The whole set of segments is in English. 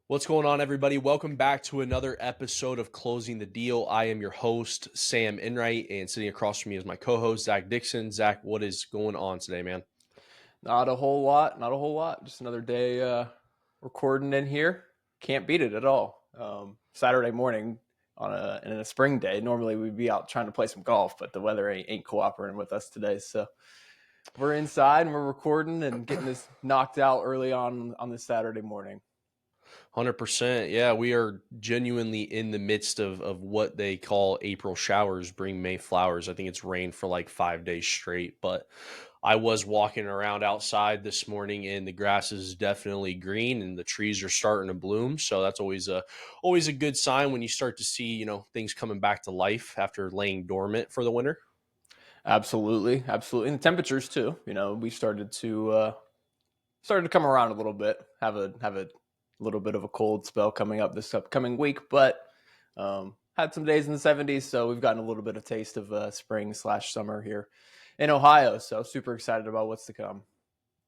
What's going on, everybody? Welcome back to another episode of Closing the Deal. I am your host, Sam Enright, and sitting across from me is my co-host, Zach Dixon. Zach, what is going on today, man? Not a whole lot. Not a whole lot. Just another day recording in here. Can't beat it at all. Saturday morning in a spring day. Normally we'd be out trying to play some golf, but the weather ain't cooperating with us today. So we're inside and we're recording and getting this knocked out early on this Saturday morning. 100%. Yeah, we are genuinely in the midst of what they call April showers bring May flowers. I think it's rained for like 5 days straight, but I was walking around outside this morning and the grass is definitely green and the trees are starting to bloom. So that's always a good sign when you start to see, things coming back to life after laying dormant for the winter. Absolutely, absolutely. And the temperatures too. We started to come around a little bit. Have a little bit of a cold spell coming up this upcoming week, but had some days in the 70s, so we've gotten a little bit of taste of spring/summer here in Ohio. So super excited about what's to come.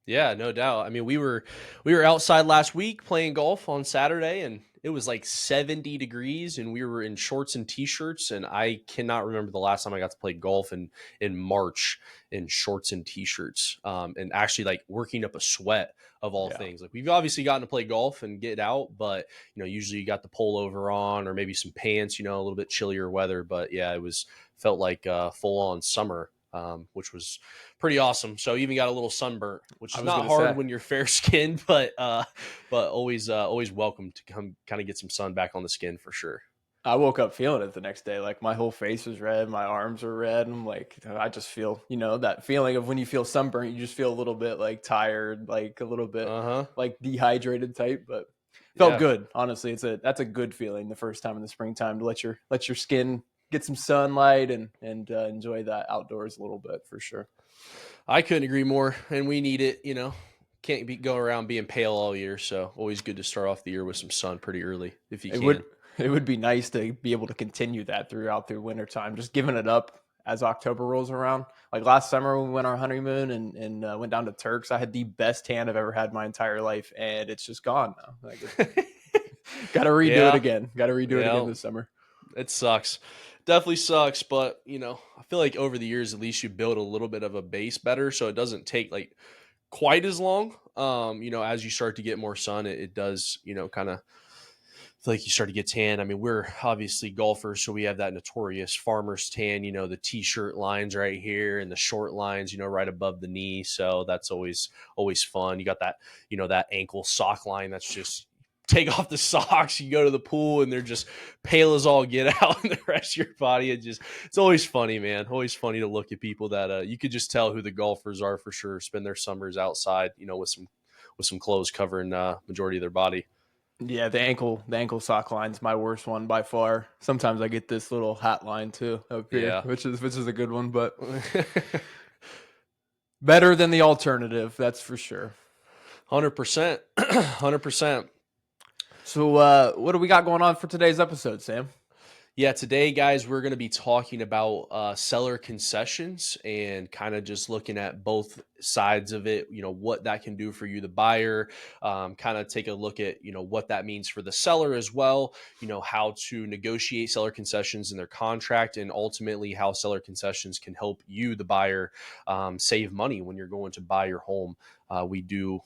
Yeah, no doubt. I mean, we were outside last week playing golf on Saturday and it was like 70 degrees and we were in shorts and t-shirts and I cannot remember the last time I got to play golf in March in shorts and t-shirts. And actually like working up a sweat of all Yeah, things. Like we've obviously gotten to play golf and get out, but usually you got the pullover on or maybe some pants, a little bit chillier weather, but yeah, felt like full on summer. Which was pretty awesome. So even got a little sunburnt, which I is was not gonna hard say. when you're fair skinned, but always welcome to come kind of get some sun back on the skin for sure. I woke up feeling it the next day. Like my whole face was red, my arms are red. I'm like, I just feel, that feeling of when you feel sunburnt, you just feel a little bit like tired, like a little bit Uh-huh. like dehydrated type, but felt Yeah. good. Honestly, that's a good feeling the first time in the springtime to let your skin get some sunlight and enjoy that outdoors a little bit for sure. I couldn't agree more. And we need it, can't go around being pale all year. So always good to start off the year with some sun pretty early if you It would can. it would be nice to be able to continue that through winter time, just giving it up as October rolls around. Like last summer when we went our honeymoon and went down to Turks, I had the best tan I've ever had my entire life, and it's just gone now. Like, got to redo it Yeah. again. Got to redo it again Yeah. this summer. It sucks. Definitely sucks, but I feel like over the years at least you build a little bit of a base better so it doesn't take like quite as long. As you start to get more sun, it does, kind of feel like you start to get tan. I mean, we're obviously golfers, so we have that notorious farmer's tan, the t-shirt lines right here and the short lines, right above the knee. So that's always fun. You got that, that ankle sock line that's just take off the socks, you go to the pool and they're just pale as all get out and the rest of your body. It's always funny, man. Always funny to look at people that you could just tell who the golfers are for sure. Spend their summers outside, with some clothes covering majority of their body. Yeah, the ankle sock line's my worst one by far. Sometimes I get this little hat line too up here, Yeah. which is a good one, but better than the alternative, that's for sure. 100%. 100%. So, what do we got going on for today's episode, Sam? Yeah, today, guys, we're going to be talking about seller concessions and kind of just looking at both sides of it, what that can do for you, the buyer, kind of take a look at, what that means for the seller as well, how to negotiate seller concessions in their contract, and ultimately how seller concessions can help you, the buyer, save money when you're going to buy your home. We do,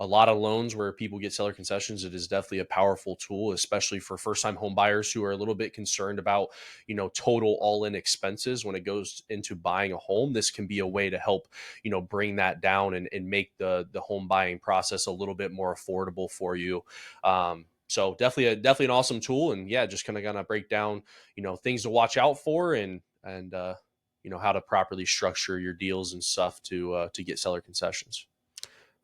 a lot of loans where people get seller concessions. It is definitely a powerful tool, especially for first-time home buyers who are a little bit concerned about, total all-in expenses when it goes into buying a home. This can be a way to help, bring that down and make the home buying process a little bit more affordable for you. So definitely an awesome tool, and yeah, just kind of gonna break down, things to watch out for and how to properly structure your deals and stuff to get seller concessions.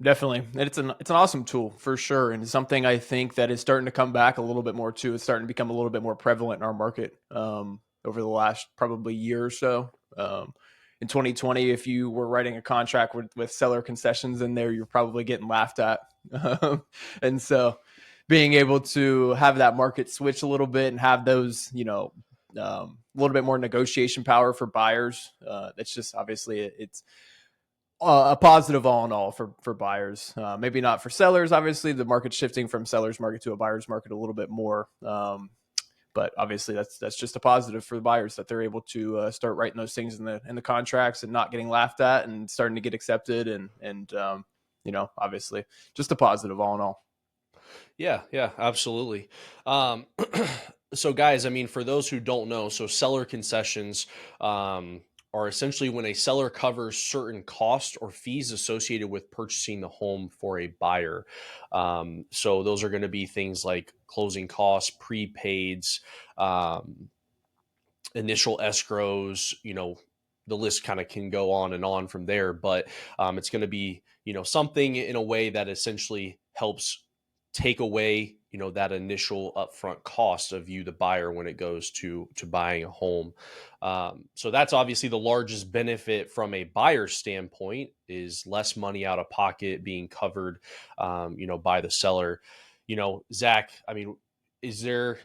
Definitely, and it's an awesome tool for sure, and it's something I think that is starting to come back a little bit more too. It's starting to become a little bit more prevalent in our market over the last probably year or so. In 2020, if you were writing a contract with seller concessions in there, you're probably getting laughed at, and so being able to have that market switch a little bit and have those, a little bit more negotiation power for buyers. That's just obviously it's A positive all in all for buyers. Maybe not for sellers. Obviously, the market's shifting from sellers market to a buyer's market a little bit more. But obviously, that's just a positive for the buyers that they're able to start writing those things in the contracts and not getting laughed at and starting to get accepted and obviously just a positive all in all. Yeah, yeah, absolutely. Um, so, guys, I mean, for those who don't know, so seller concessions are essentially when a seller covers certain costs or fees associated with purchasing the home for a buyer. So, those are going to be things like closing costs, prepaids, um, initial escrows, the list kind of can go on and on from there, but it's going to be, something in a way that essentially helps take away, that initial upfront cost of you, the buyer, when it goes to buying a home. So that's obviously the largest benefit from a buyer standpoint is less money out of pocket being covered, by the seller. Zach, I mean, is there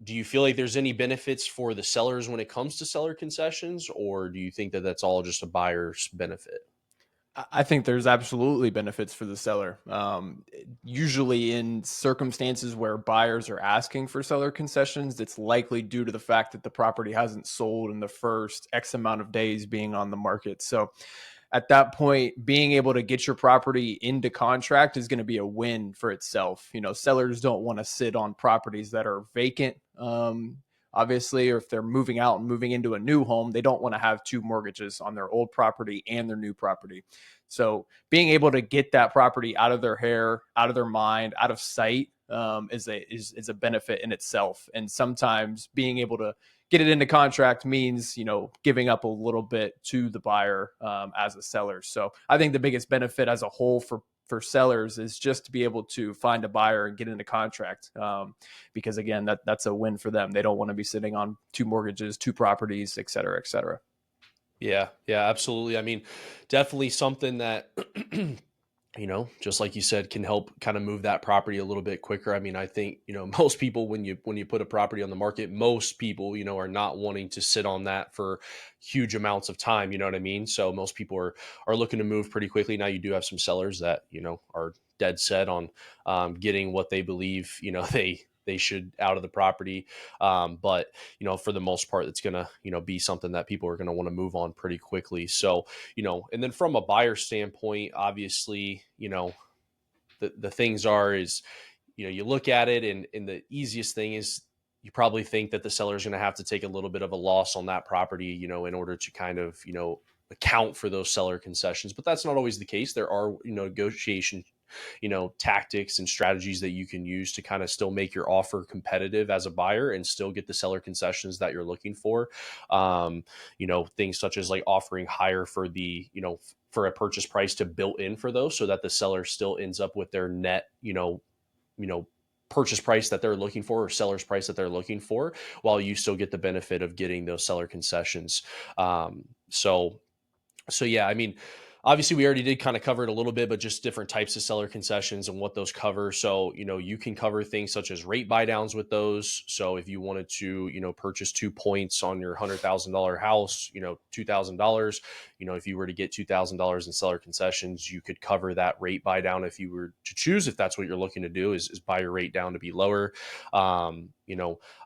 do you feel like there's any benefits for the sellers when it comes to seller concessions, or do you think that that's all just a buyer's benefit? I think there's absolutely benefits for the seller. Usually, in circumstances where buyers are asking for seller concessions, it's likely due to the fact that the property hasn't sold in the first X amount of days being on the market. So, at that point, being able to get your property into contract is going to be a win for itself. Sellers don't want to sit on properties that are vacant. Obviously, or if they're moving out and moving into a new home, they don't want to have two mortgages on their old property and their new property. So being able to get that property out of their hair, out of their mind, out of sight is a benefit in itself. And sometimes being able to get it into contract means giving up a little bit to the buyer as a seller. So I think the biggest benefit as a whole for sellers is just to be able to find a buyer and get into contract, because again that's a win for them. They don't want to be sitting on two mortgages, two properties, et cetera, et cetera. Yeah, yeah, absolutely. I mean, definitely something that just like you said, can help kind of move that property a little bit quicker. I mean, I think, most people when you put a property on the market, most people, are not wanting to sit on that for huge amounts of time, you know what I mean? So most people are looking to move pretty quickly. Now you do have some sellers that, are dead set on getting what they believe, they should out of the property. But for the most part, it's gonna, be something that people are gonna want to move on pretty quickly. So, and then from a buyer standpoint, obviously, the things are is, you look at it and the easiest thing is you probably think that the seller is going to have to take a little bit of a loss on that property, in order to kind of, account for those seller concessions, but that's not always the case. There are, negotiation, tactics and strategies that you can use to kind of still make your offer competitive as a buyer and still get the seller concessions that you're looking for. Things such as like offering higher for the, for a purchase price to built in for those so that the seller still ends up with their net, you know, purchase price that they're looking for or seller's price that they're looking for, while you still get the benefit of getting those seller concessions. So yeah, I mean, obviously we already did kind of cover it a little bit, but just different types of seller concessions and what those cover. So, you can cover things such as rate buy downs with those. So if you wanted to, purchase 2 points on your $100,000 house, $2,000, if you were to get $2,000 in seller concessions, you could cover that rate buy down if you were to choose, if that's what you're looking to do is buy your rate down to be lower.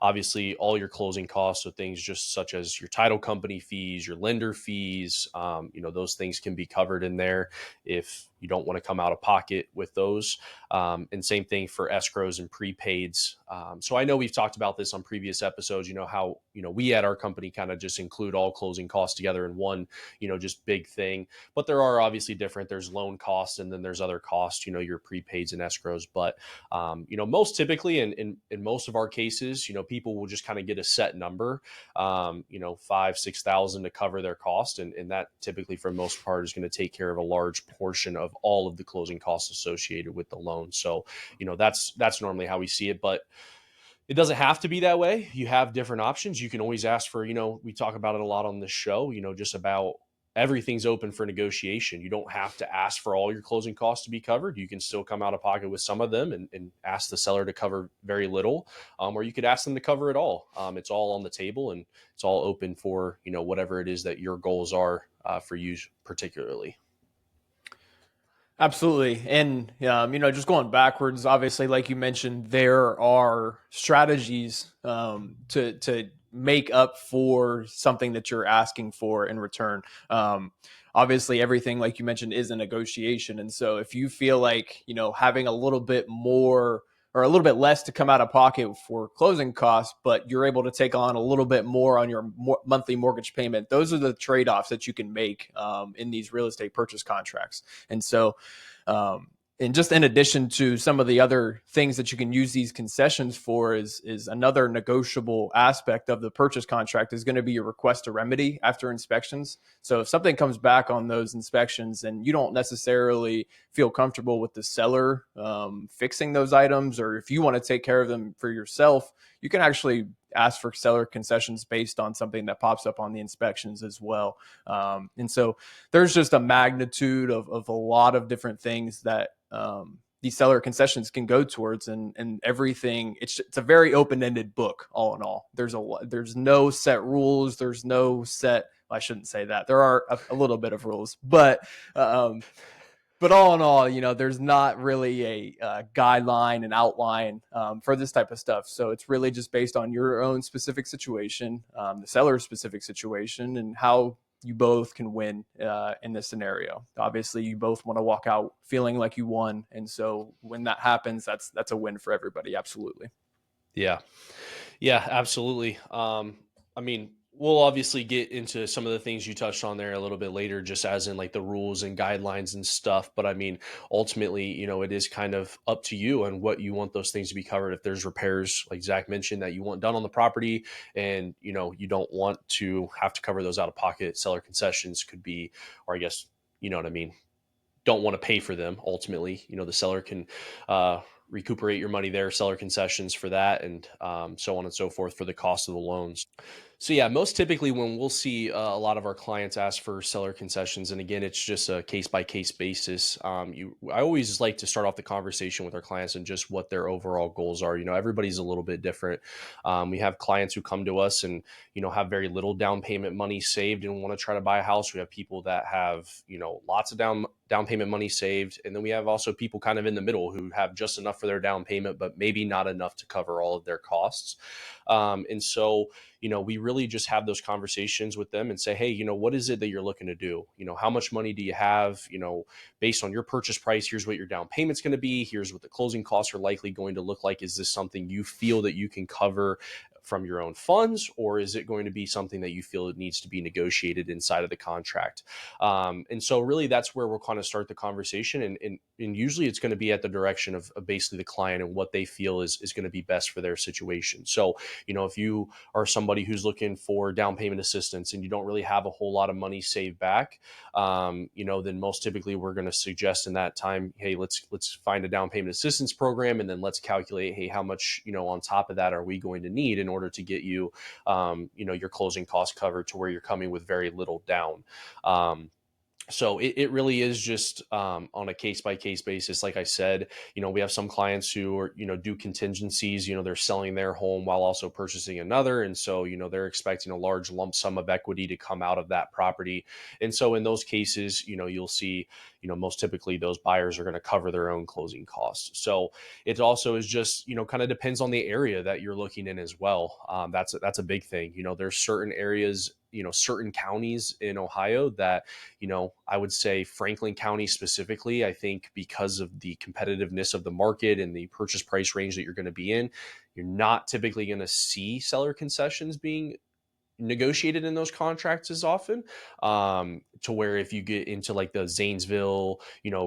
Obviously all your closing costs, so things just such as your title company fees, your lender fees, those things can be covered in there if you don't want to come out of pocket with those. And same thing for escrows and prepaids. So I know we've talked about this on previous episodes, how, we at our company kind of just include all closing costs together in one, just big thing. But there are obviously different, there's loan costs and then there's other costs, your prepaids and escrows. But, most typically in most of our cases, people will just kind of get a set number, 5,000-6,000 to cover their cost. And that typically for the most part is going to take care of a large portion of all of the closing costs associated with the loan. So, that's normally how we see it, but it doesn't have to be that way. You have different options. You can always ask for, we talk about it a lot on this show, just about everything's open for negotiation. You don't have to ask for all your closing costs to be covered. You can still come out of pocket with some of them and ask the seller to cover very little, or you could ask them to cover it all. It's all on the table and it's all open for, whatever it is that your goals are for you particularly. Absolutely. And, just going backwards, obviously, like you mentioned, there are strategies to make up for something that you're asking for in return. Um, Obviously, everything, like you mentioned, is a negotiation. And so if you feel like, having a little bit more or a little bit less to come out of pocket for closing costs, but you're able to take on a little bit more on your monthly mortgage payment, those are the trade offs that you can make in these real estate purchase contracts. And so, and just in addition to some of the other things that you can use these concessions for is another negotiable aspect of the purchase contract is going to be your request to remedy after inspections. So if something comes back on those inspections and you don't necessarily feel comfortable with the seller fixing those items, or if you want to take care of them for yourself, you can actually ask for seller concessions based on something that pops up on the inspections as well. And so there's just a magnitude of a lot of different things that these seller concessions can go towards, and everything. It's a very open ended book. All in all, there's no set rules. There's no set. Well, I shouldn't say that. There are a little bit of rules, um, but all in all, there's not really a guideline and outline for this type of stuff. So it's really just based on your own specific situation, the seller's specific situation, and how you both can win in this scenario. Obviously, you both want to walk out feeling like you won, and so when that happens, that's a win for everybody. Absolutely. Yeah. Yeah, absolutely. I mean, we'll obviously get into some of the things you touched on there a little bit later, just as in like the rules and guidelines and stuff. But I mean, ultimately, it is kind of up to you and what you want those things to be covered. If there's repairs, like Zach mentioned, that you want done on the property and, you don't want to have to cover those out of pocket, seller concessions could be, or I guess, you know what I mean? Don't want to pay for them ultimately, the seller can recuperate your money there, seller concessions for that, and so on and so forth for the cost of the loans. So yeah, most typically when we'll see a lot of our clients ask for seller concessions, and again, it's just a case by case basis. I always like to start off the conversation with our clients and just what their overall goals are. Everybody's a little bit different. We have clients who come to us and have very little down payment money saved and want to try to buy a house. We have people that have lots of down payment money saved, and then we have also people kind of in the middle who have just enough for their down payment, but maybe not enough to cover all of their costs. And so we really just have those conversations with them and say, hey, what is it that you're looking to do? How much money do you have? Based on your purchase price, here's what your down payment's going to be. Here's what the closing costs are likely going to look like. Is this something you feel that you can cover from your own funds, or is it going to be something that you feel it needs to be negotiated inside of the contract? And so really that's where we'll kind of start the conversation. And usually it's going to be at the direction of basically the client and what they feel is going to be best for their situation. So, if you are somebody who's looking for down payment assistance and you don't really have a whole lot of money saved back, then most typically we're going to suggest in that time, hey, let's find a down payment assistance program, and then let's calculate, hey, how much on top of that are we going to need in order to get you, your closing costs covered to where you're coming with very little down. So it really is just on a case by case basis. Like I said, we have some clients who are, do contingencies, they're selling their home while also purchasing another. And so, they're expecting a large lump sum of equity to come out of that property. And so in those cases, you'll see, most typically those buyers are going to cover their own closing costs. So it also is just, kind of depends on the area that you're looking in as well. That's a big thing. There's certain areas, certain counties in Ohio that, I would say Franklin County specifically, I think because of the competitiveness of the market and the purchase price range that you're going to be in, you're not typically going to see seller concessions being negotiated in those contracts as often, to where if you get into like the Zanesville,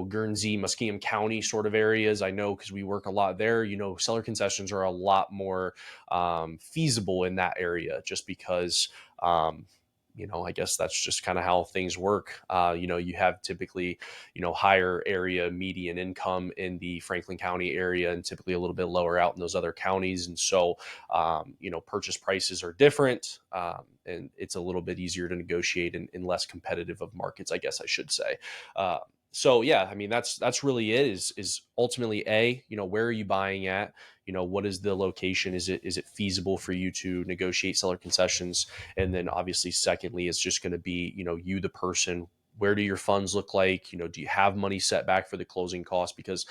Guernsey, Muskegon County sort of areas, I know because we work a lot there, seller concessions are a lot more feasible in that area just because I guess that's just kind of how things work. You have typically, higher area median income in the Franklin County area and typically a little bit lower out in those other counties. And so, purchase prices are different, and it's a little bit easier to negotiate in less competitive of markets, I guess I should say. So yeah, I mean, that's really it is ultimately where are you buying at? What is the location? Is it feasible for you to negotiate seller concessions? And then obviously, secondly, it's just going to be, you the person where do your funds look like? Do you have money set back for the closing costs? Because,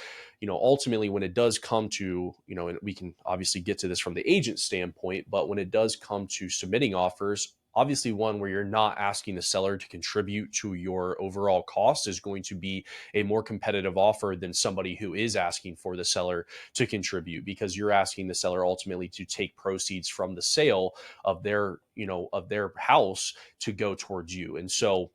ultimately when it does come to, and we can obviously get to this from the agent standpoint, but when it does come to submitting offers, obviously one where you're not asking the seller to contribute to your overall cost is going to be a more competitive offer than somebody who is asking for the seller to contribute, because you're asking the seller ultimately to take proceeds from the sale of their house to go towards you. And so,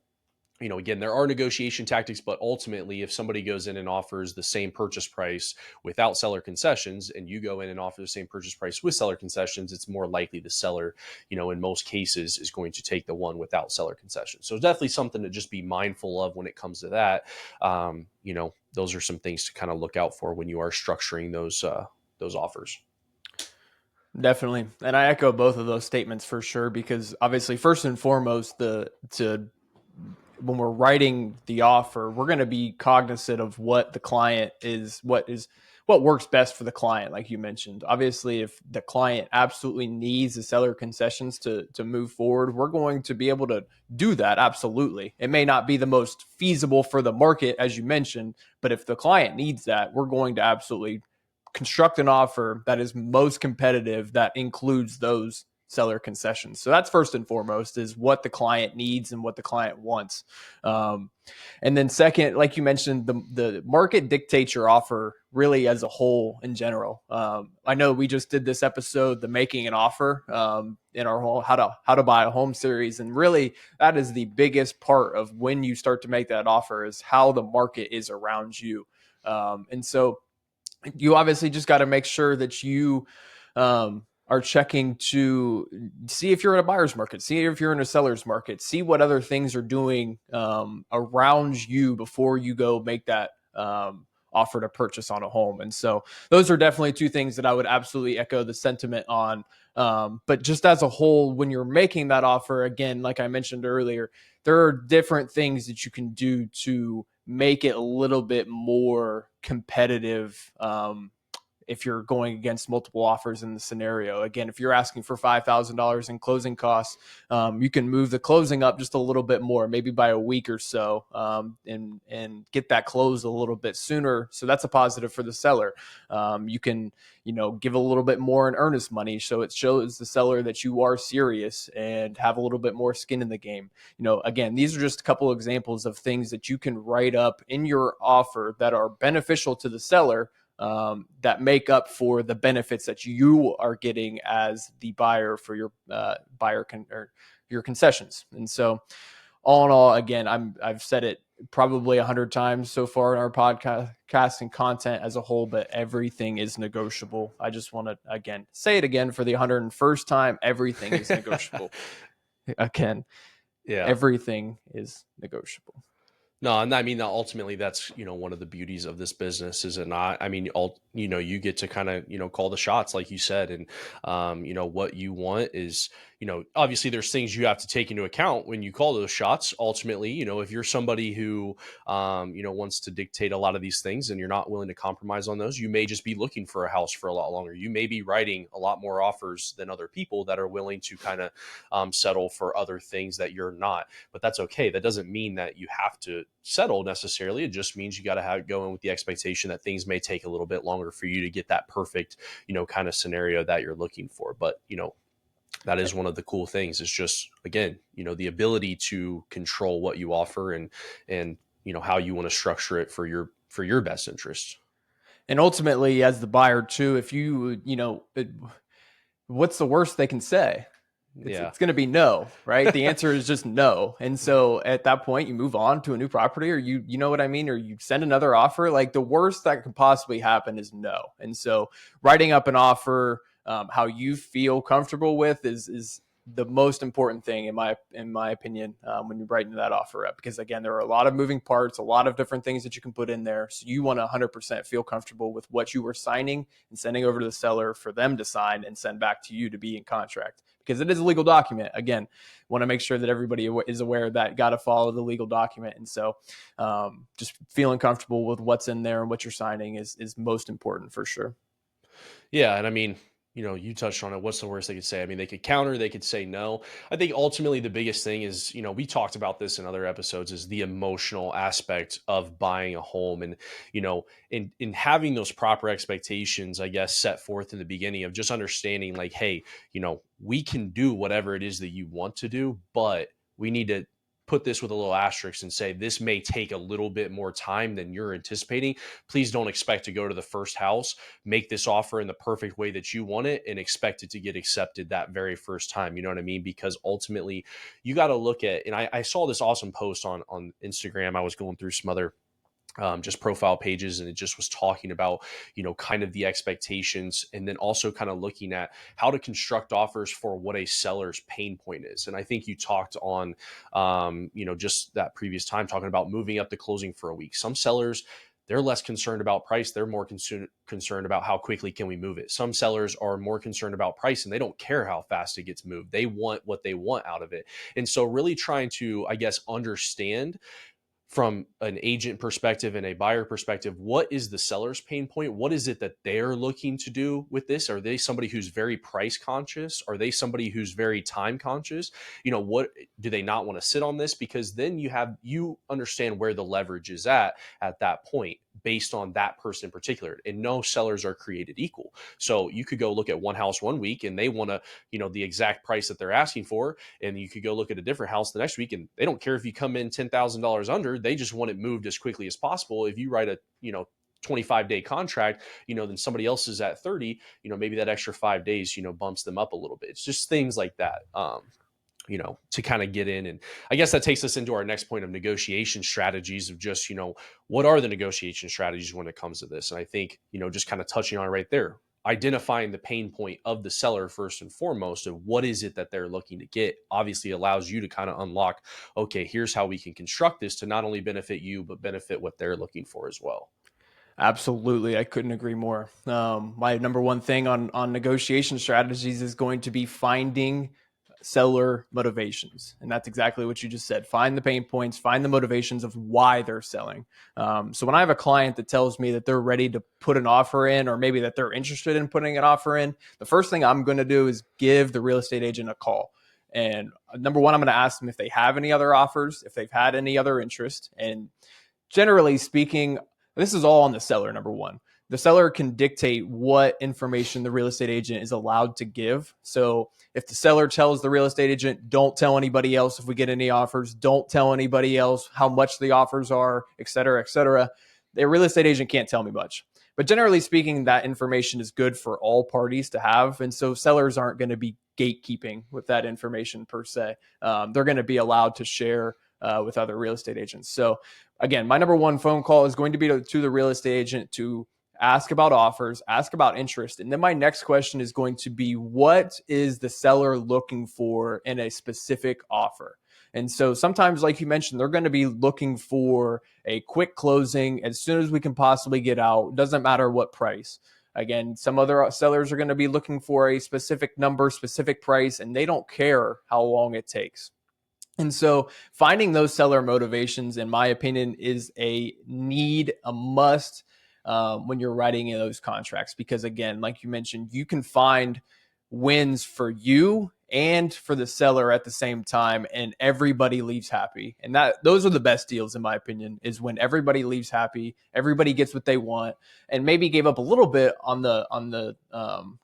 again, there are negotiation tactics, but ultimately, if somebody goes in and offers the same purchase price without seller concessions, and you go in and offer the same purchase price with seller concessions, it's more likely the seller, in most cases, is going to take the one without seller concessions. So definitely something to just be mindful of when it comes to that. Those are some things to kind of look out for when you are structuring those offers. Definitely. And I echo both of those statements for sure, because obviously, first and foremost, when we're writing the offer, we're going to be cognizant of what the client what works best for the client. Like you mentioned, obviously, if the client absolutely needs the seller concessions to move forward, we're going to be able to do that. Absolutely. It may not be the most feasible for the market, as you mentioned, but if the client needs that, we're going to absolutely construct an offer that is most competitive that includes those seller concessions. So that's first and foremost, is what the client needs and what the client wants. And then second, like you mentioned, the market dictates your offer really as a whole in general. I know we just did this episode, the making an offer, in our whole how to buy a home series. And really that is the biggest part of when you start to make that offer, is how the market is around you. And so you obviously just got to make sure that you are checking to see if you're in a buyer's market, see if you're in a seller's market, see what other things are doing around you before you go make that offer to purchase on a home. And so those are definitely two things that I would absolutely echo the sentiment on. But just as a whole, when you're making that offer, again, like I mentioned earlier, there are different things that you can do to make it a little bit more competitive. If you're going against multiple offers in the scenario. Again, if you're asking for $5,000 in closing costs, you can move the closing up just a little bit more, maybe by a week or so, and get that closed a little bit sooner. So that's a positive for the seller. You can, give a little bit more in earnest money, so it shows the seller that you are serious and have a little bit more skin in the game. Again, these are just a couple examples of things that you can write up in your offer that are beneficial to the seller, that make up for the benefits that you are getting as the buyer for your or your concessions. And so, all in all, again, I've said it probably 100 times so far in our podcast and content as a whole, but everything is negotiable. I just want to again say it again for the 101st time: everything is negotiable. Again, Yeah. everything is negotiable. No, and I mean, ultimately, that's one of the beauties of this business, is it not? I mean, you get to kind of call the shots, like you said, and what you want is obviously there's things you have to take into account when you call those shots. Ultimately, if you're somebody who wants to dictate a lot of these things and you're not willing to compromise on those, you may just be looking for a house for a lot longer. You may be writing a lot more offers than other people that are willing to kind of settle for other things that you're not. But that's okay. That doesn't mean that you have to settle necessarily. It just means you got to go in with the expectation that things may take a little bit longer for you to get that perfect, kind of scenario that you're looking for. But, that is one of the cool things, is just, again, the ability to control what you offer and, how you want to structure it for your best interest. And ultimately, as the buyer too, if what's the worst they can say? Yeah. It's going to be no, right? The answer is just no. And so at that point, you move on to a new property, or you know what I mean? Or you send another offer. Like, the worst that could possibly happen is no. And so writing up an offer, how you feel comfortable with is the most important thing in my opinion, when you're writing that offer up, because again, there are a lot of moving parts, a lot of different things that you can put in there. So you want to 100% feel comfortable with what you were signing and sending over to the seller for them to sign and send back to you to be in contract, because it is a legal document. Again, want to make sure that everybody is aware that got to follow the legal document. And so just feeling comfortable with what's in there and what you're signing is most important for sure. Yeah. And I mean, You touched on it. What's the worst they could say? I mean, they could counter, they could say no. I think ultimately the biggest thing is, we talked about this in other episodes, is the emotional aspect of buying a home. And, in having those proper expectations, I guess, set forth in the beginning of just understanding like, hey, we can do whatever it is that you want to do, but we need to put this with a little asterisk and say this may take a little bit more time than you're anticipating. Please don't expect to go to the first house, make this offer in the perfect way that you want it, and expect it to get accepted that very first time. You know what I mean? Because ultimately you got to look at, and I saw this awesome post on Instagram. I was going through some other just profile pages, and it just was talking about kind of the expectations, and then also kind of looking at how to construct offers for what a seller's pain point is. And I think you talked on just that previous time talking about moving up the closing for a week. Some sellers, they're less concerned about price, they're more concerned about how quickly can we move it. Some sellers are more concerned about price, and they don't care how fast it gets moved, they want what they want out of it. And so really trying to, I guess, understand from an agent perspective and a buyer perspective, what is the seller's pain point? What is it that they're looking to do with this? Are they somebody who's very price conscious? Are they somebody who's very time conscious? What do they not want to sit on this? Because then you understand where the leverage is at that point based on that person in particular. And no sellers are created equal. So you could go look at one house one week and they want to, the exact price that they're asking for, and you could go look at a different house the next week and they don't care if you come in $10,000 under, they just want it moved as quickly as possible. If you write a 25-day contract, then somebody else is at 30, maybe that extra 5 days bumps them up a little bit. It's just things like that, to kind of get in. And I guess that takes us into our next point of negotiation strategies, of just, what are the negotiation strategies when it comes to this? And I think, just kind of touching on it right there, identifying the pain point of the seller first and foremost, of what is it that they're looking to get, obviously allows you to kind of unlock, okay, here's how we can construct this to not only benefit you, but benefit what they're looking for as well. Absolutely. I couldn't agree more. My number one thing on negotiation strategies is going to be finding seller motivations. And that's exactly what you just said. Find the pain points, find the motivations of why they're selling. So when I have a client that tells me that they're ready to put an offer in, or maybe that they're interested in putting an offer in, the first thing I'm going to do is give the real estate agent a call. And number one, I'm going to ask them if they have any other offers, if they've had any other interest. And generally speaking, this is all on the seller, number one. The seller can dictate what information the real estate agent is allowed to give. So if the seller tells the real estate agent, don't tell anybody else if we get any offers, don't tell anybody else how much the offers are, et cetera, the real estate agent can't tell me much. But generally speaking, that information is good for all parties to have. And so sellers aren't going to be gatekeeping with that information per se. They're going to be allowed to share with other real estate agents. So again, my number one phone call is going to be to the real estate agent to ask about offers, ask about interest. And then my next question is going to be, what is the seller looking for in a specific offer? And so sometimes, like you mentioned, they're going to be looking for a quick closing as soon as we can possibly get out. Doesn't matter what price. Again, some other sellers are going to be looking for a specific number, specific price, and they don't care how long it takes. And so finding those seller motivations, in my opinion, is a need, a must when you're writing in those contracts. Because again, like you mentioned, you can find wins for you and for the seller at the same time, and everybody leaves happy. And those are the best deals, in my opinion, is when everybody leaves happy, everybody gets what they want, and maybe gave up a little bit on the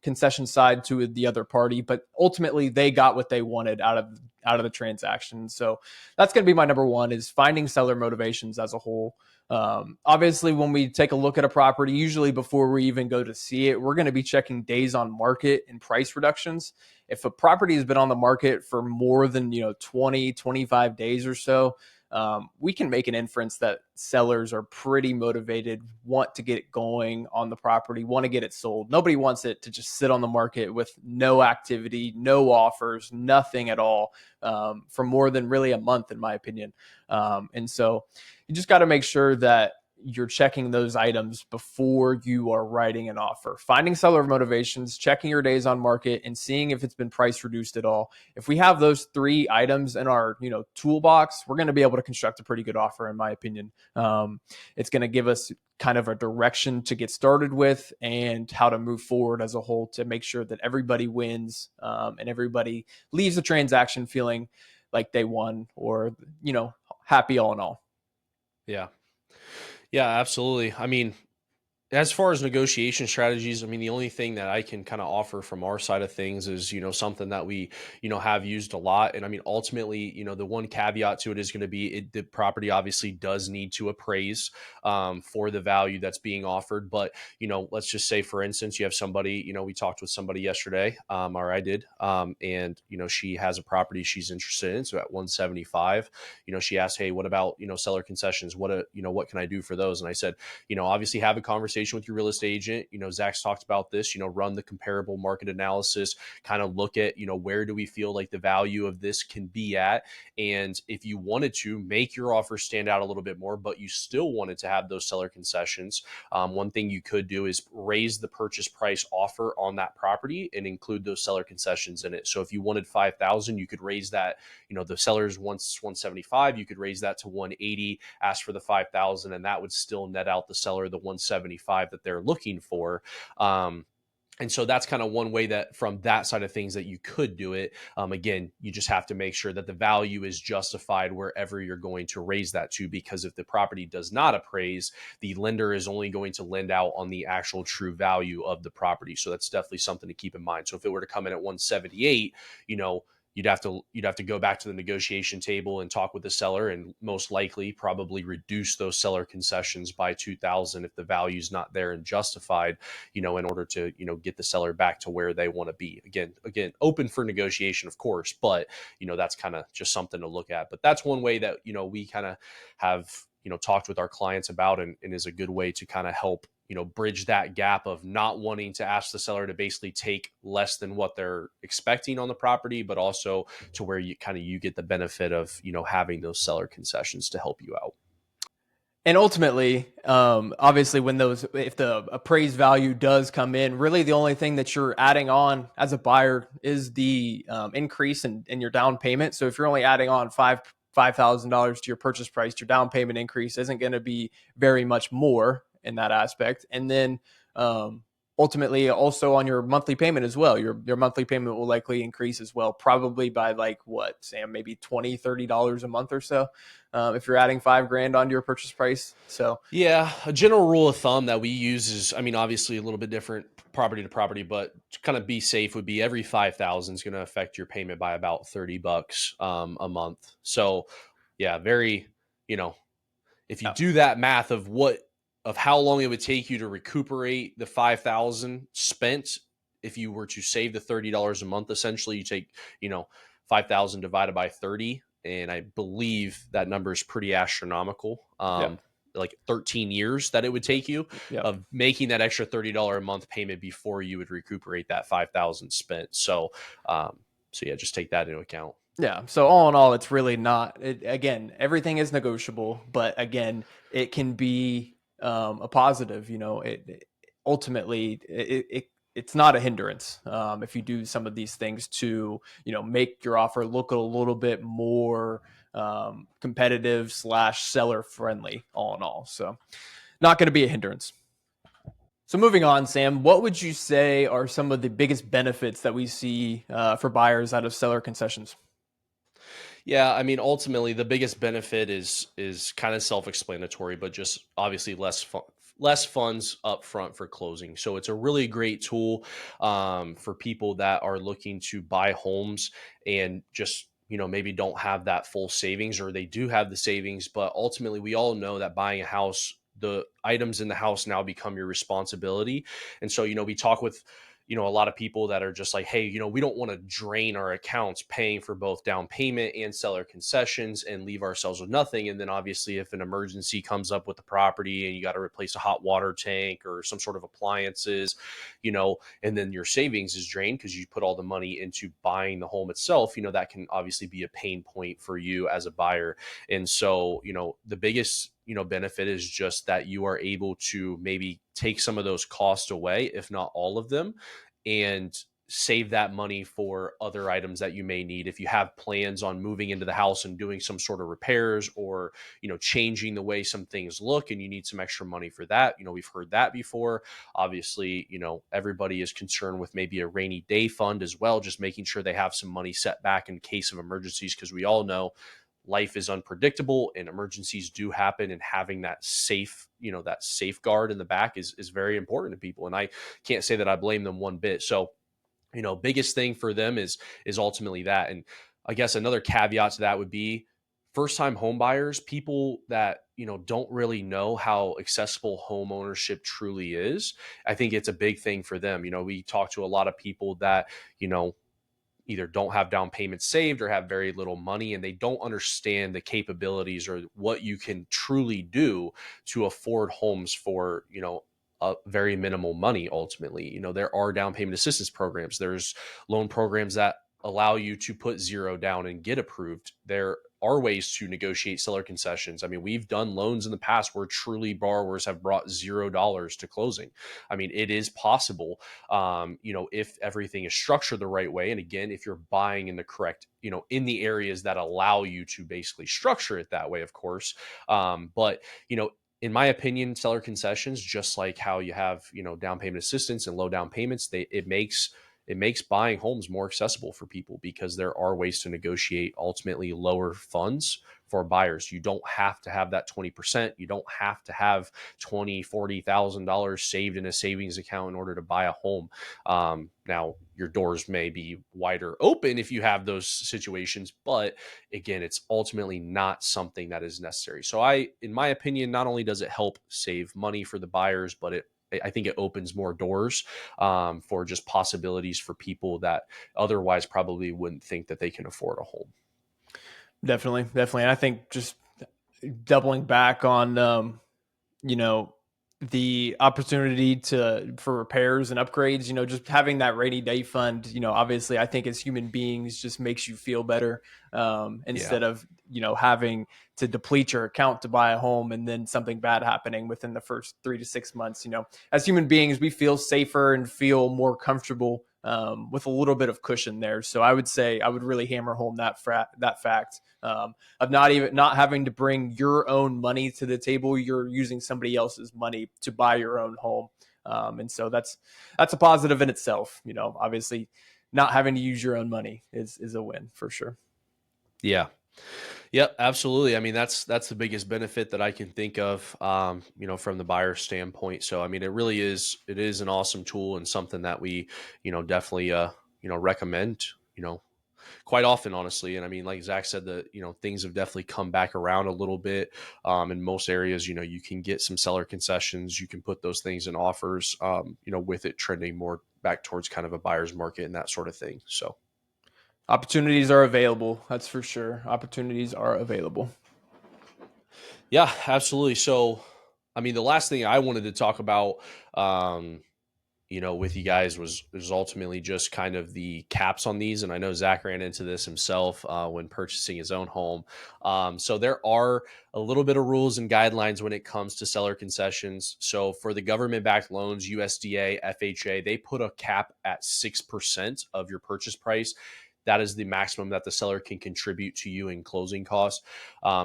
concession side to the other party, but ultimately they got what they wanted out of the transaction. So that's going to be my number one, is finding seller motivations as a whole. Obviously, when we take a look at a property, usually before we even go to see it, we're going to be checking days on market and price reductions. If a property has been on the market for more than 20, 25 days or so, we can make an inference that sellers are pretty motivated, want to get it going on the property, want to get it sold. Nobody wants it to just sit on the market with no activity, no offers, nothing at all, for more than really a month, in my opinion. And so you just got to make sure that you're checking those items before you are writing an offer. Finding seller motivations, checking your days on market, and seeing if it's been price reduced at all. If we have those three items in our toolbox, we're going to be able to construct a pretty good offer, in my opinion. It's going to give us kind of a direction to get started with and how to move forward as a whole to make sure that everybody wins, and everybody leaves the transaction feeling like they won, or happy all in all. Yeah. Yeah, absolutely. I mean, as far as negotiation strategies, I mean, the only thing that I can kind of offer from our side of things is, something that we, have used a lot. And I mean, ultimately, the one caveat to it is going to be the property obviously does need to appraise for the value that's being offered. But, let's just say, for instance, you have somebody, we talked with somebody yesterday, or I did, and, she has a property she's interested in. So at 175, she asked, hey, what about, seller concessions? What can I do for those? And I said, obviously have a conversation with your real estate agent. Zach's talked about this, run the comparable market analysis, kind of look at, where do we feel like the value of this can be at? And if you wanted to make your offer stand out a little bit more, but you still wanted to have those seller concessions, one thing you could do is raise the purchase price offer on that property and include those seller concessions in it. So if you wanted 5,000, you could raise that, the seller's wants 175, you could raise that to 180, ask for the 5,000, and that would still net out the seller the 175 that they're looking for. And so that's kind of one way that from that side of things that you could do it. Again, you just have to make sure that the value is justified wherever you're going to raise that to, because if the property does not appraise, the lender is only going to lend out on the actual true value of the property. So that's definitely something to keep in mind. So if it were to come in at 178, you'd have to go back to the negotiation table and talk with the seller, and most likely probably reduce those seller concessions by 2,000 if the value's not there and justified, in order to get the seller back to where they want to be. Again, open for negotiation, of course, but that's kind of just something to look at. But that's one way that we kind of have talked with our clients about, and is a good way to kind of help bridge that gap of not wanting to ask the seller to basically take less than what they're expecting on the property, but also to where you get the benefit of having those seller concessions to help you out. And ultimately, obviously, if the appraised value does come in, really the only thing that you're adding on as a buyer is the increase in your down payment. So if you're only adding on $5,000 to your purchase price, your down payment increase isn't going to be very much more in that aspect. And then ultimately, also on your monthly payment as well, your monthly payment will likely increase as well, probably by like what, Sam, maybe $20-$30 a month or so, if you're adding $5,000 onto your purchase price. So Yeah, a general rule of thumb that we use is, I mean, obviously a little bit different property to property, but to kind of be safe would be every 5,000 is going to affect your payment by about $30 a month. So yeah, very, you know, if you yeah, do that math of how long it would take you to recuperate the 5,000 spent, if you were to save the $30 a month, essentially you take, 5,000 divided by 30. And I believe that number is pretty astronomical. yeah, Like 13 years that it would take you yeah. of making that extra $30 a month payment before you would recuperate that 5,000 spent. So yeah, just take that into account. Yeah. So all in all, it's really not. Again, everything is negotiable, but again, it can be a positive. Ultimately, it's not a hindrance if you do some of these things to make your offer look a little bit more competitive slash seller friendly. All in all, so not going to be a hindrance. So moving on, Sam, what would you say are some of the biggest benefits that we see for buyers out of seller concessions? Yeah, I mean, ultimately, the biggest benefit is kind of self-explanatory, but just obviously less funds up front for closing. So it's a really great tool for people that are looking to buy homes and just maybe don't have that full savings, or they do have the savings, but ultimately, we all know that buying a house, the items in the house now become your responsibility. And so we talk with a lot of people that are just like, hey, we don't want to drain our accounts paying for both down payment and seller concessions and leave ourselves with nothing. And then obviously, if an emergency comes up with the property and you got to replace a hot water tank or some sort of appliances, and then your savings is drained because you put all the money into buying the home itself, that can obviously be a pain point for you as a buyer. And so, the biggest benefit is just that you are able to maybe take some of those costs away, if not all of them, and save that money for other items that you may need. If you have plans on moving into the house and doing some sort of repairs, or changing the way some things look, and you need some extra money for that, we've heard that before. Obviously, everybody is concerned with maybe a rainy day fund as well, just making sure they have some money set back in case of emergencies, because we all know life is unpredictable and emergencies do happen, and having that that safeguard in the back is very important to people. And I can't say that I blame them one bit. So biggest thing for them is ultimately that. And I guess another caveat to that would be first time home buyers, people that don't really know how accessible home ownership truly is. I think it's a big thing for them. We talk to a lot of people that you know either don't have down payments saved or have very little money, and they don't understand the capabilities or what you can truly do to afford homes for a very minimal money. Ultimately, there are down payment assistance programs, there's loan programs that allow you to put zero down and get approved. There are ways to negotiate seller concessions. I mean, we've done loans in the past where truly borrowers have brought $0 to closing. I mean, it is possible, if everything is structured the right way. And again, if you're buying in the correct, in the areas that allow you to basically structure it that way, of course. But, in my opinion, seller concessions, just like how you have, down payment assistance and low down payments, it makes buying homes more accessible for people, because there are ways to negotiate ultimately lower funds for buyers. You don't have to have that 20%. You don't have to have $40,000 saved in a savings account in order to buy a home. Now, your doors may be wider open if you have those situations, but again, it's ultimately not something that is necessary. So in my opinion, not only does it help save money for the buyers, but I think it opens more doors for just possibilities for people that otherwise probably wouldn't think that they can afford a home. Definitely, definitely. And I think just doubling back on you know the opportunity to for repairs and upgrades, just having that rainy day fund, obviously I think as human beings just makes you feel better, Yeah. instead of having to deplete your account to buy a home and then something bad happening within the first 3 to 6 months. As human beings we feel safer and feel more comfortable, with a little bit of cushion there. So I would say I would really hammer home that fact, of not having to bring your own money to the table. You're using somebody else's money to buy your own home. And so that's a positive in itself. Obviously not having to use your own money is a win for sure. Yeah. Yep, absolutely. I mean, that's the biggest benefit that I can think of, from the buyer standpoint. So, I mean, it is an awesome tool and something that we, definitely, recommend, quite often, honestly. And I mean, like Zach said, that things have definitely come back around a little bit. In most areas, you can get some seller concessions. You can put those things in offers. With it trending more back towards kind of a buyer's market and that sort of thing. So. Opportunities are available. That's for sure. Opportunities are available. Yeah, absolutely. So, I mean, the last thing I wanted to talk about, um, with you guys was ultimately just kind of the caps on these. And I know Zach ran into this himself when purchasing his own home. So there are a little bit of rules and guidelines when it comes to seller concessions. So for the government-backed loans, USDA, FHA, they put a cap at 6% of your purchase price. That is the maximum that the seller can contribute to you in closing costs.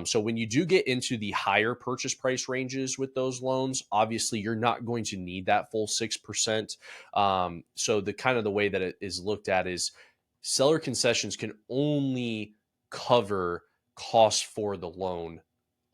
So when you do get into the higher purchase price ranges with those loans, obviously you're not going to need that full 6%. So the way that it is looked at is seller concessions can only cover costs for the loan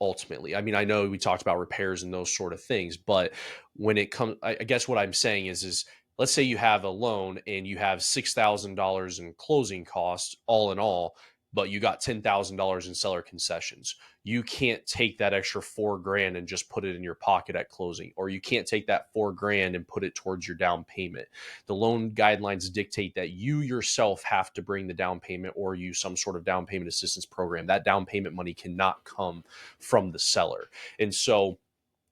ultimately. I mean, I know we talked about repairs and those sort of things, but when it comes, I guess what I'm saying is let's say you have a loan and you have $6,000 in closing costs all in all, but you got $10,000 in seller concessions. You can't take that extra 4 grand and just put it in your pocket at closing, or you can't take that 4 grand and put it towards your down payment. The loan guidelines dictate that you yourself have to bring the down payment or use some sort of down payment assistance program. That down payment money cannot come from the seller. And so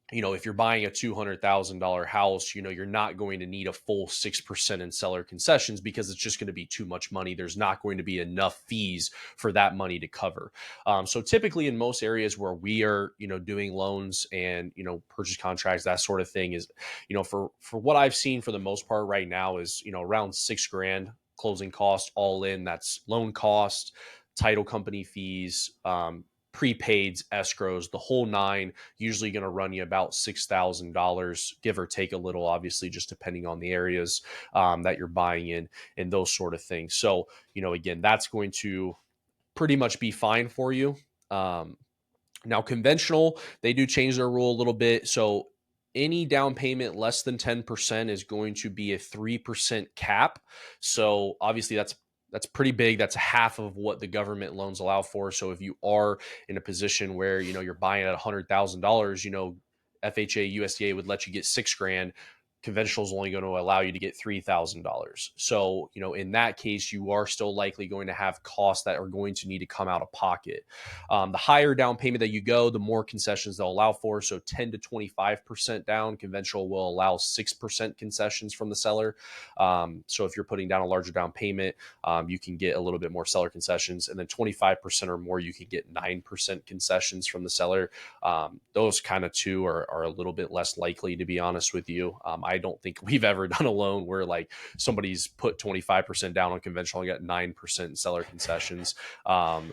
if you're buying a $200,000 house, you're not going to need a full 6% in seller concessions because it's just going to be too much money. There's not going to be enough fees for that money to cover. So typically in most areas where we are, doing loans and, purchase contracts, that sort of thing is, for what I've seen for the most part right now is, around 6 grand closing cost all in. That's loan cost, title company fees, prepaids, escrows, the whole nine, usually going to run you about $6,000, give or take a little, obviously, just depending on the areas that you're buying in and those sort of things. So, again, that's going to pretty much be fine for you. Um, Now, conventional, they do change their rule a little bit. So, any down payment less than 10% is going to be a 3% cap. So, obviously, that's pretty big. That's half of what the government loans allow for. So, if you are in a position where you're buying at $100,000, FHA, USDA would let you get 6 grand. Conventional is only going to allow you to get $3,000. So, in that case, you are still likely going to have costs that are going to need to come out of pocket. The higher down payment that you go, the more concessions they'll allow for. So 10 to 25% down. Conventional will allow 6% concessions from the seller. So if you're putting down a larger down payment, you can get a little bit more seller concessions. And then 25% or more, you can get 9% concessions from the seller. Those kind of two are a little bit less likely, to be honest with you. I don't think we've ever done a loan where like somebody's put 25% down on conventional and got 9% seller concessions.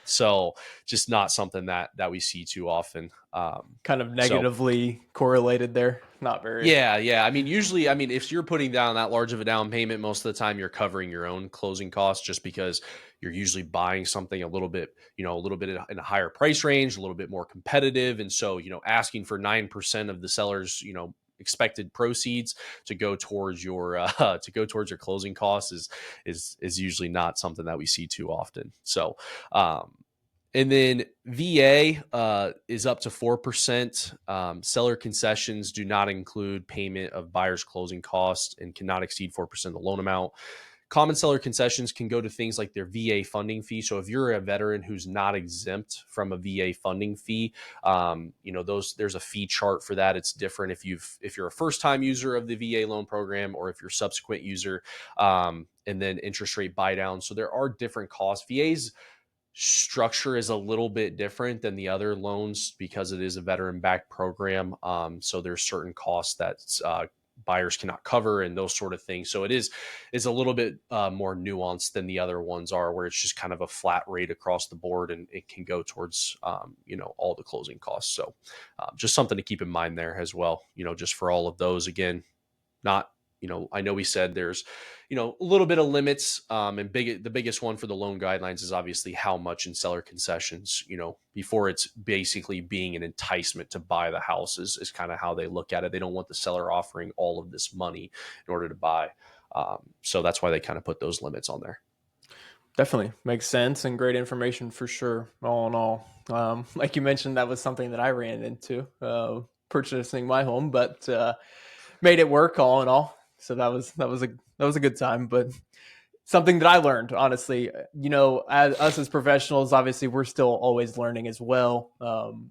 So just not something that we see too often. Kind of So negatively correlated there. Not very. yeah. I mean, usually, I mean, if you're putting down that large of a down payment, most of the time you're covering your own closing costs just because you're usually buying something a little bit, in a higher price range, a little bit more competitive. And so, asking for 9% of the seller's, expected proceeds to go towards your closing costs is usually not something that we see too often. So and then VA is up to 4%. Seller concessions do not include payment of buyer's closing costs and cannot exceed 4% of the loan amount. Common seller concessions can go to things like their VA funding fee. So if you're a veteran who's not exempt from a VA funding fee, there's a fee chart for that. It's different if you're a first time user of the VA loan program or if you're a subsequent user, and then interest rate buy down. So there are different costs. VA's structure is a little bit different than the other loans because it is a veteran backed program. So there's certain costs that buyers cannot cover and those sort of things. So is a little bit more nuanced than the other ones are, where it's just kind of a flat rate across the board and it can go towards all the closing costs. So just something to keep in mind there as well. Just for all of those, again, not, I know we said there's, a little bit of limits. And the biggest one for the loan guidelines is obviously how much in seller concessions, before it's basically being an enticement to buy the house is kind of how they look at it. They don't want the seller offering all of this money in order to buy. So that's why they kind of put those limits on there. Definitely makes sense and great information for sure. All in all, like you mentioned, that was something that I ran into purchasing my home, but made it work all in all. So that was a good time, but something that I learned, honestly, as us as professionals, obviously we're still always learning as well.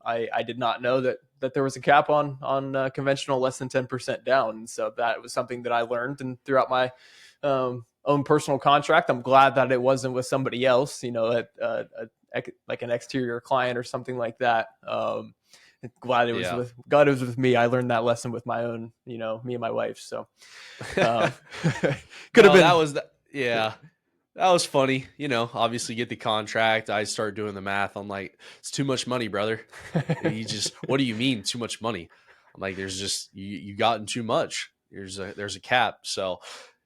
I did not know that there was a cap on conventional less than 10% down. And so that was something that I learned and throughout my own personal contract. I'm glad that it wasn't with somebody else, like an exterior client or something like that. Glad it was Yeah. with me. I learned that lesson with my own, me and my wife. So um, could have No, been. yeah. That was funny. Obviously get the contract. I start doing the math. I'm like, it's too much money, brother. What do you mean too much money? I'm like, there's just, you gotten too much. There's a cap. So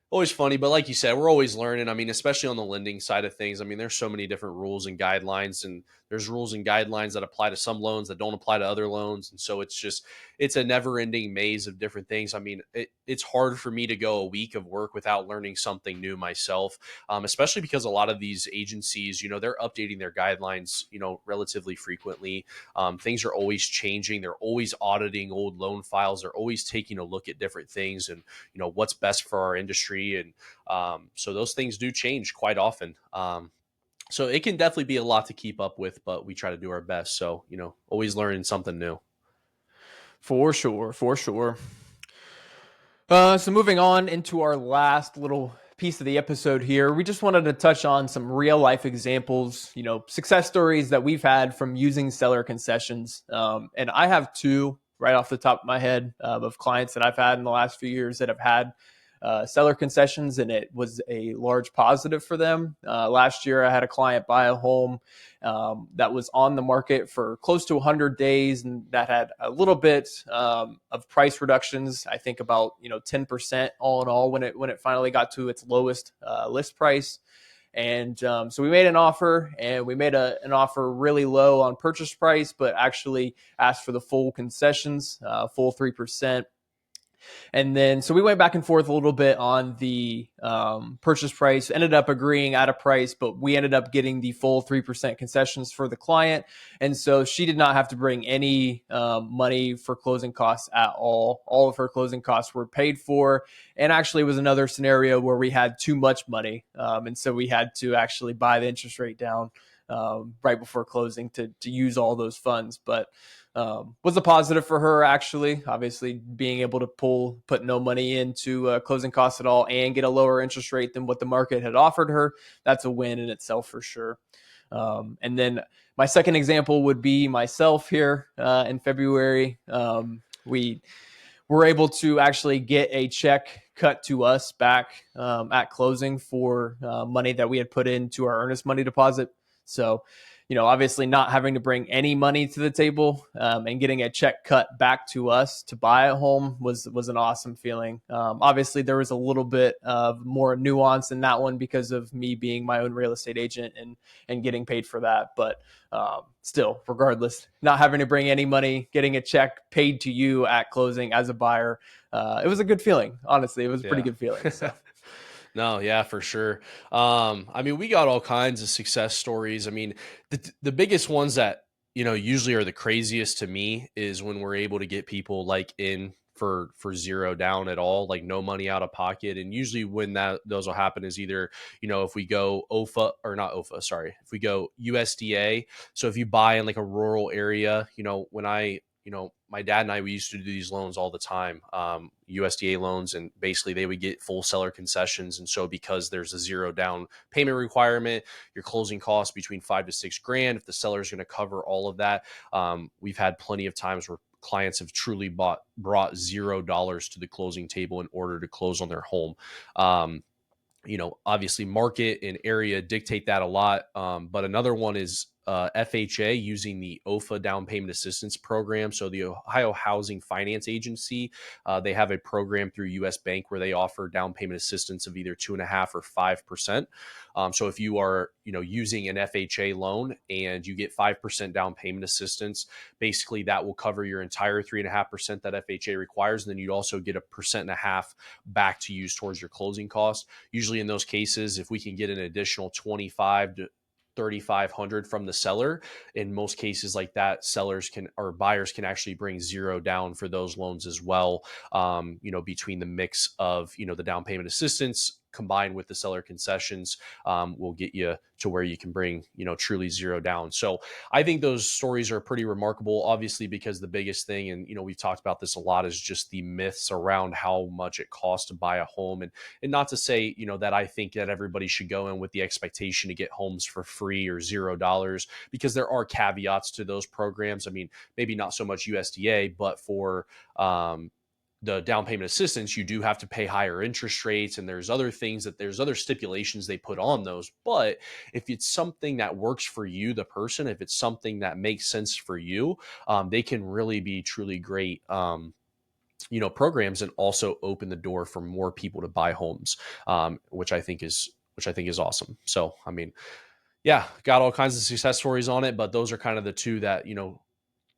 always funny, but like you said, we're always learning. I mean, especially on the lending side of things. I mean, there's so many different rules and guidelines, and there's rules and guidelines that apply to some loans that don't apply to other loans. And so it's a never ending maze of different things. I mean, it's hard for me to go a week of work without learning something new myself, especially because a lot of these agencies, they're updating their guidelines, relatively frequently. Things are always changing. They're always auditing old loan files. They're always taking a look at different things and, what's best for our industry. And so those things do change quite often. So it can definitely be a lot to keep up with, but we try to do our best. So, always learning something new. For sure, for sure. So moving on into our last little piece of the episode here, we just wanted to touch on some real life examples, success stories that we've had from using seller concessions. And I have two right off the top of my head of clients that I've had in the last few years that have had seller concessions, and it was a large positive for them. Last year, I had a client buy a home that was on the market for close to 100 days, and that had a little bit of price reductions. I think about 10% all in all when it finally got to its lowest list price. And so we made an offer, and we made an offer really low on purchase price, but actually asked for the full concessions, full 3%. And then, so we went back and forth a little bit on the purchase price, ended up agreeing at a price, but we ended up getting the full 3% concessions for the client. And so she did not have to bring any money for closing costs at all. All of her closing costs were paid for. And actually, it was another scenario where we had too much money. And so we had to actually buy the interest rate down right before closing to use all those funds. But was a positive for her, actually. Obviously, being able to put no money into closing costs at all and get a lower interest rate than what the market had offered her, that's a win in itself for sure. And then my second example would be myself here in February. We were able to actually get a check cut to us back at closing for money that we had put into our earnest money deposit. So, obviously not having to bring any money to the table and getting a check cut back to us to buy a home was an awesome feeling. Obviously, there was a little bit of more nuance in that one because of me being my own real estate agent and getting paid for that. But still, regardless, not having to bring any money, getting a check paid to you at closing as a buyer, it was a good feeling. Honestly, it was a pretty Yeah. good feeling. So. No, yeah, for sure. I mean, we got all kinds of success stories. I mean, the biggest ones that, usually are the craziest to me is when we're able to get people like in for zero down at all, like no money out of pocket. And usually when those will happen is either, if we go OFA or not OFA, sorry, if we go USDA. So if you buy in like a rural area, when my dad and I, we used to do these loans all the time, USDA loans, and basically they would get full seller concessions. And so because there's a zero down payment requirement, your closing costs between 5 to 6 grand. If the seller is going to cover all of that, we've had plenty of times where clients have truly brought $0 to the closing table in order to close on their home. Obviously market and area dictate that a lot. But another one is FHA using the OFA down payment assistance program. So the Ohio Housing Finance Agency, they have a program through US Bank where they offer down payment assistance of either 2.5 or 5%. So if you are, using an FHA loan and you get 5% down payment assistance, basically that will cover your entire 3.5% that FHA requires. And then you'd also get 1.5% back to use towards your closing costs. Usually in those cases, if we can get an additional 25 to 3,500 from the seller, in most cases like that, sellers can or buyers can actually bring zero down for those loans as well. Between the mix of the down payment assistance combined with the seller concessions, will get you to where you can bring truly zero down. So I think those stories are pretty remarkable, obviously, because the biggest thing, and we've talked about this a lot, is just the myths around how much it costs to buy a home. And not to say that I think that everybody should go in with the expectation to get homes for free or $0, because there are caveats to those programs. I mean, maybe not so much USDA, but for the down payment assistance, you do have to pay higher interest rates, and there's other stipulations they put on those. But if it's something that works for you, the person, if it's something that makes sense for you, they can really be truly great programs, and also open the door for more people to buy homes, which I think is awesome. So I mean, yeah, got all kinds of success stories on it, but those are kind of the two that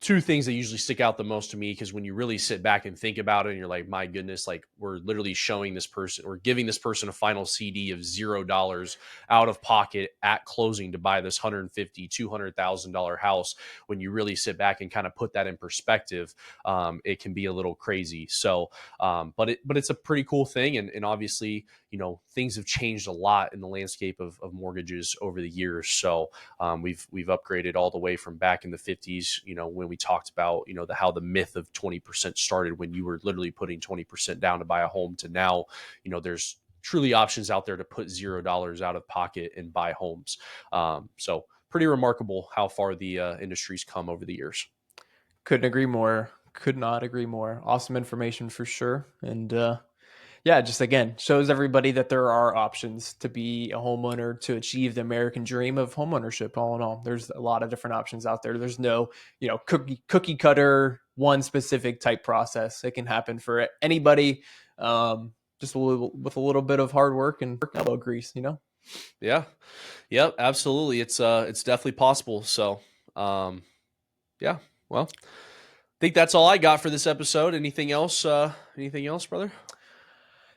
two things that usually stick out the most to me, because when you really sit back and think about it and you're like, my goodness, like we're literally showing this person, we're giving this person a final CD of $0 out of pocket at closing to buy this $150,000-$200,000 house. When you really sit back and kind of put that in perspective, it can be a little crazy. So but it's a pretty cool thing. And obviously things have changed a lot in the landscape of mortgages over the years. So we've upgraded all the way from back in the 50s, when we talked about, how the myth of 20% started when you were literally putting 20% down to buy a home to now, there's truly options out there to put $0 out of pocket and buy homes. So pretty remarkable how far the industry's come over the years. Couldn't agree more. Could not agree more. Awesome information for sure. And yeah, just again, shows everybody that there are options to be a homeowner to achieve the American dream of homeownership. All in all, there's a lot of different options out there. There's no, cookie cutter, one specific type process. It can happen for anybody, just with a little bit of hard work and elbow grease, Yeah. Yep. Absolutely. It's definitely possible. So, yeah. Well, I think that's all I got for this episode. Anything else? Anything else, brother?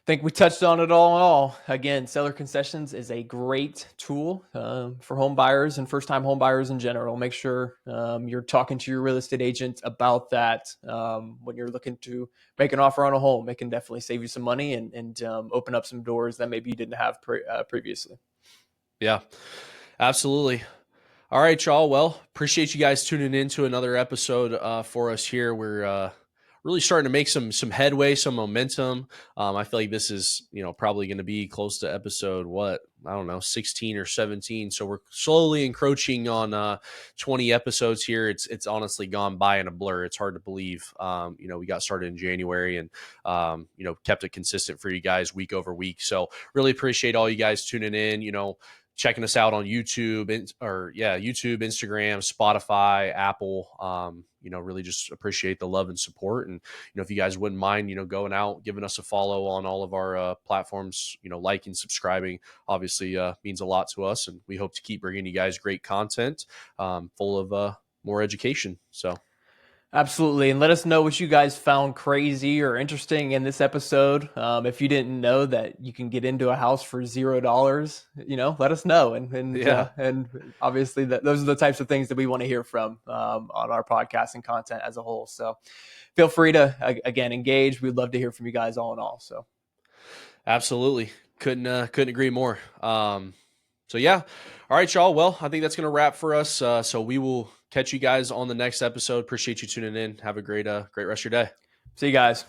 Think we touched on it all in all. Again, Seller Concessions is a great tool for home buyers and first-time home buyers in general. Make sure you're talking to your real estate agent about that when you're looking to make an offer on a home. It can definitely save you some money and open up some doors that maybe you didn't have previously. Yeah, absolutely. All right, y'all. Well, appreciate you guys tuning in to another episode for us here. We're really starting to make some headway, some momentum. I feel like this is, probably going to be close to episode, what, I don't know, 16 or 17. So we're slowly encroaching on 20 episodes here. It's honestly gone by in a blur. It's hard to believe. We got started in January and, kept it consistent for you guys week over week. So really appreciate all you guys tuning in, checking us out on YouTube YouTube, Instagram, Spotify, Apple. Really just appreciate the love and support. And, if you guys wouldn't mind, going out, giving us a follow on all of our platforms, liking, subscribing, obviously means a lot to us. And we hope to keep bringing you guys great content full of more education. So. Absolutely. And let us know what you guys found crazy or interesting in this episode. If you didn't know that you can get into a house for $0, let us know. And obviously those are the types of things that we want to hear from on our podcast and content as a whole. So feel free to, again, engage. We'd love to hear from you guys all in all. So absolutely. Couldn't agree more. So yeah. All right, y'all. Well, I think that's going to wrap for us. So we will catch you guys on the next episode. Appreciate you tuning in. Have a great rest of your day. See you guys.